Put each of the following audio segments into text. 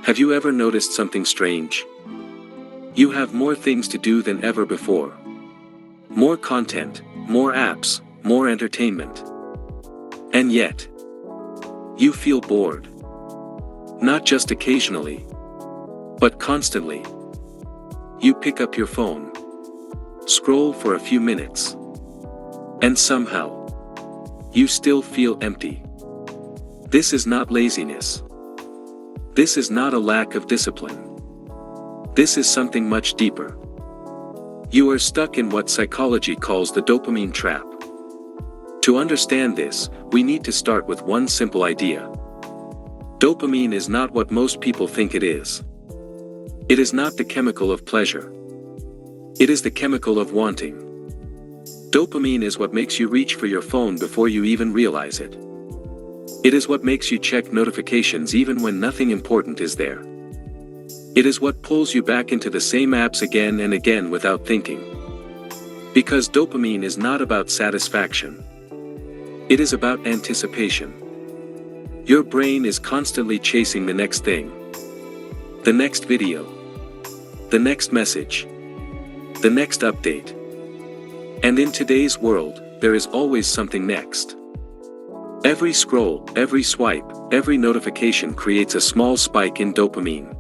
Have you ever noticed something strange? You have more things to do than ever before. More content, more apps, more entertainment. And yet, you feel bored. Not just occasionally, but constantly. You pick up your phone, scroll for a few minutes, and somehow, you still feel empty. This is not laziness. This is not a lack of discipline. This is something much deeper. You are stuck in what psychology calls the dopamine trap. To understand this, we need to start with one simple idea. Dopamine is not what most people think it is. It is not the chemical of pleasure. It is the chemical of wanting. Dopamine is what makes you reach for your phone before you even realize it. It is what makes you check notifications even when nothing important is there. It is what pulls you back into the same apps again and again without thinking. Because dopamine is not about satisfaction. It is about anticipation. Your brain is constantly chasing the next thing. The next video. The next message. The next update. And in today's world, there is always something next. Every scroll, every swipe, every notification creates a small spike in dopamine.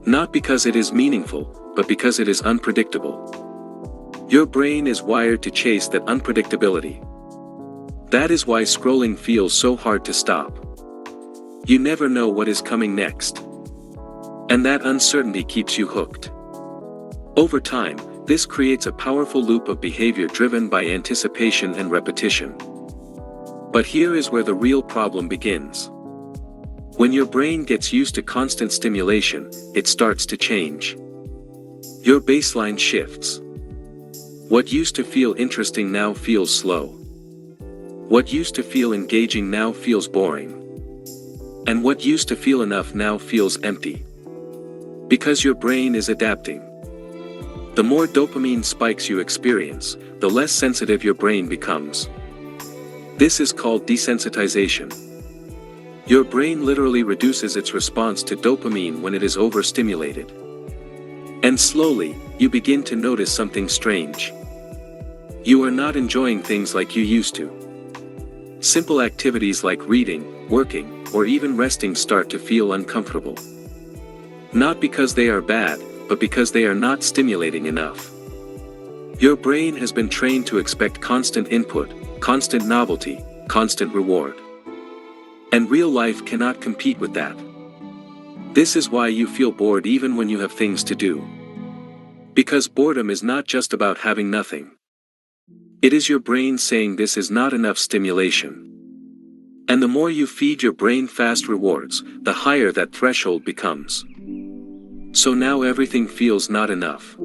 Not because it is meaningful, but because it is unpredictable. Your brain is wired to chase that unpredictability. That is why scrolling feels so hard to stop. You never know what is coming next. And that uncertainty keeps you hooked. Over time, this creates a powerful loop of behavior driven by anticipation and repetition. But here is where the real problem begins. When your brain gets used to constant stimulation, it starts to change. Your baseline shifts. What used to feel interesting now feels slow. What used to feel engaging now feels boring. And what used to feel enough now feels empty. Because your brain is adapting. The more dopamine spikes you experience, the less sensitive your brain becomes. This is called desensitization. Your brain literally reduces its response to dopamine when it is overstimulated. And slowly, you begin to notice something strange. You are not enjoying things like you used to. Simple activities like reading, working, or even resting start to feel uncomfortable. Not because they are bad, but because they are not stimulating enough. Your brain has been trained to expect constant input, constant novelty, constant reward. And real life cannot compete with that. This is why you feel bored even when you have things to do. Because boredom is not just about having nothing. It is your brain saying this is not enough stimulation. And the more you feed your brain fast rewards, the higher that threshold becomes. So now everything feels not enough.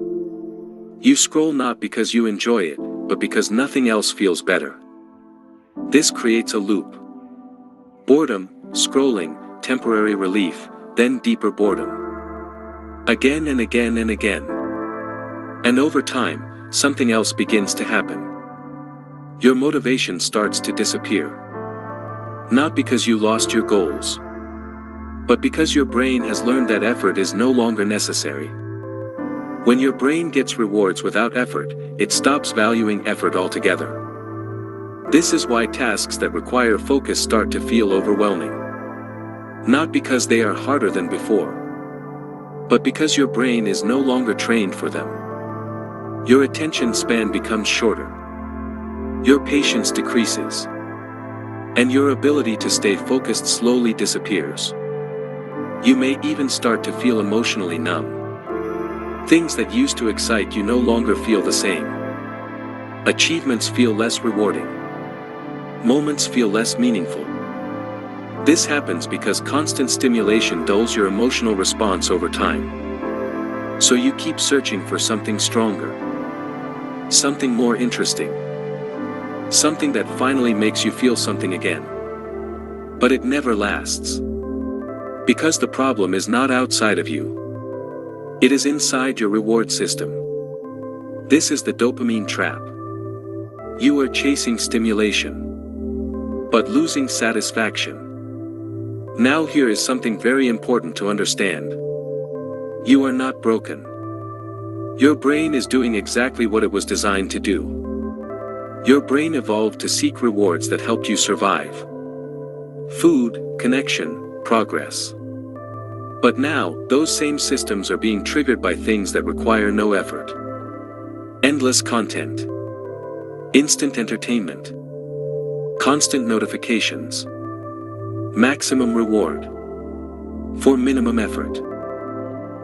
You scroll not because you enjoy it, but because nothing else feels better. This creates a loop. Boredom, scrolling, temporary relief, then deeper boredom. Again and again and again. And over time, something else begins to happen. Your motivation starts to disappear. Not because you lost your goals, but because your brain has learned that effort is no longer necessary. When your brain gets rewards without effort, it stops valuing effort altogether. This is why tasks that require focus start to feel overwhelming. Not because they are harder than before, but because your brain is no longer trained for them. Your attention span becomes shorter. Your patience decreases. And your ability to stay focused slowly disappears. You may even start to feel emotionally numb. Things that used to excite you no longer feel the same. Achievements feel less rewarding. Moments feel less meaningful. This happens because constant stimulation dulls your emotional response over time. So you keep searching for something stronger. Something more interesting. Something that finally makes you feel something again. But it never lasts. Because the problem is not outside of you. It is inside your reward system. This is the dopamine trap. You are chasing stimulation, but losing satisfaction. Now here is something very important to understand. You are not broken. Your brain is doing exactly what it was designed to do. Your brain evolved to seek rewards that helped you survive. Food, connection, progress. But now, those same systems are being triggered by things that require no effort. Endless content. Instant entertainment. Constant notifications. Maximum reward. For minimum effort.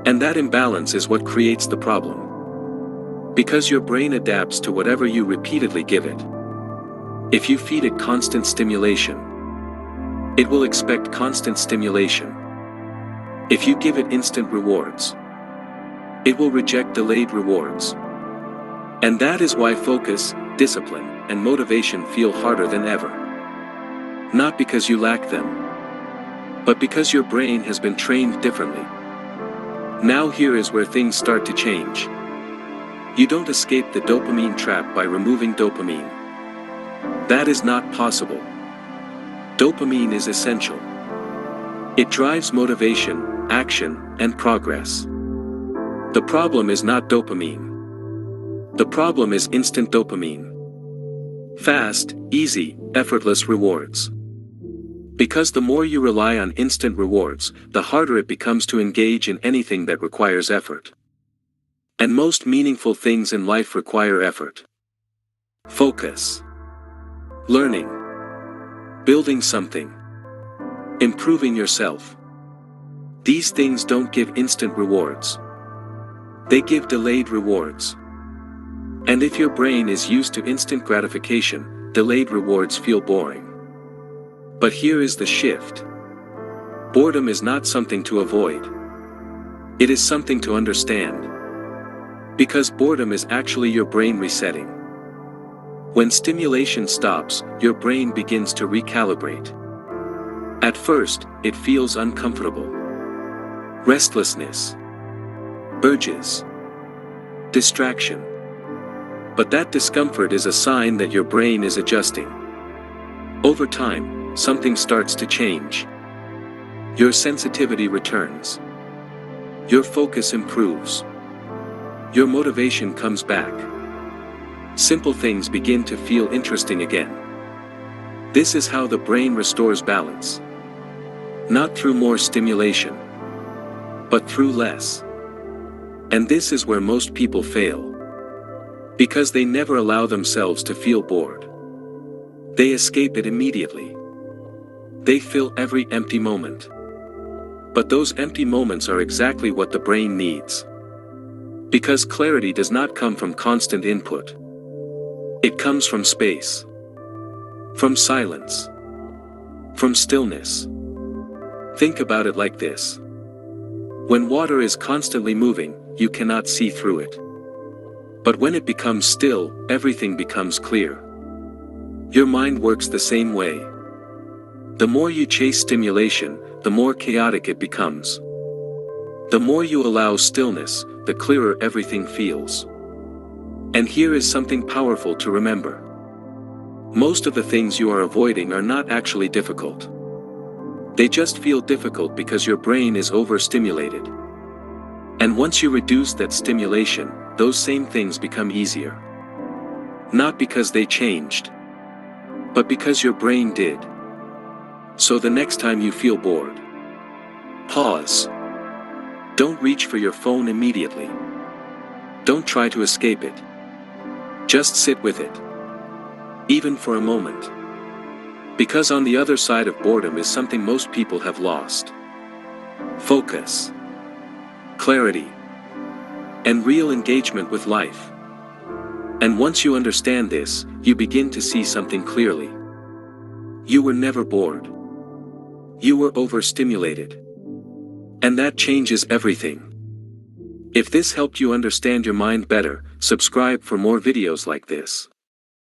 And that imbalance is what creates the problem. Because your brain adapts to whatever you repeatedly give it. If you feed it constant stimulation, it will expect constant stimulation. If you give it instant rewards, it will reject delayed rewards. And that is why focus, discipline, and motivation feel harder than ever. Not because you lack them, but because your brain has been trained differently. Now here is where things start to change. You don't escape the dopamine trap by removing dopamine. That is not possible. Dopamine is essential. It drives motivation, action, and progress. The problem is not dopamine. The problem is instant dopamine. Fast, easy, effortless rewards. Because the more you rely on instant rewards, the harder it becomes to engage in anything that requires effort. And most meaningful things in life require effort. Focus. Learning. Building something. Improving yourself. These things don't give instant rewards. They give delayed rewards. And if your brain is used to instant gratification, delayed rewards feel boring. But here is the shift. Boredom is not something to avoid. It is something to understand. Because boredom is actually your brain resetting. When stimulation stops, your brain begins to recalibrate. At first, it feels uncomfortable. Restlessness. Urges. Distraction. But that discomfort is a sign that your brain is adjusting. Over time, something starts to change. Your sensitivity returns. Your focus improves. Your motivation comes back. Simple things begin to feel interesting again. This is how the brain restores balance. Not through more stimulation, but through less. And this is where most people fail. Because they never allow themselves to feel bored. They escape it immediately. They fill every empty moment. But those empty moments are exactly what the brain needs. Because clarity does not come from constant input. It comes from space. From silence. From stillness. Think about it like this. When water is constantly moving, you cannot see through it. But when it becomes still, everything becomes clear. Your mind works the same way. The more you chase stimulation, the more chaotic it becomes. The more you allow stillness, the clearer everything feels. And here is something powerful to remember. Most of the things you are avoiding are not actually difficult. They just feel difficult because your brain is overstimulated. And once you reduce that stimulation, those same things become easier. Not because they changed, but because your brain did. So the next time you feel bored, pause. Don't reach for your phone immediately. Don't try to escape it. Just sit with it. Even for a moment. Because on the other side of boredom is something most people have lost. Focus. Clarity. And real engagement with life. And once you understand this, you begin to see something clearly. You were never bored. You were overstimulated. And that changes everything. If this helped you understand your mind better, subscribe for more videos like this.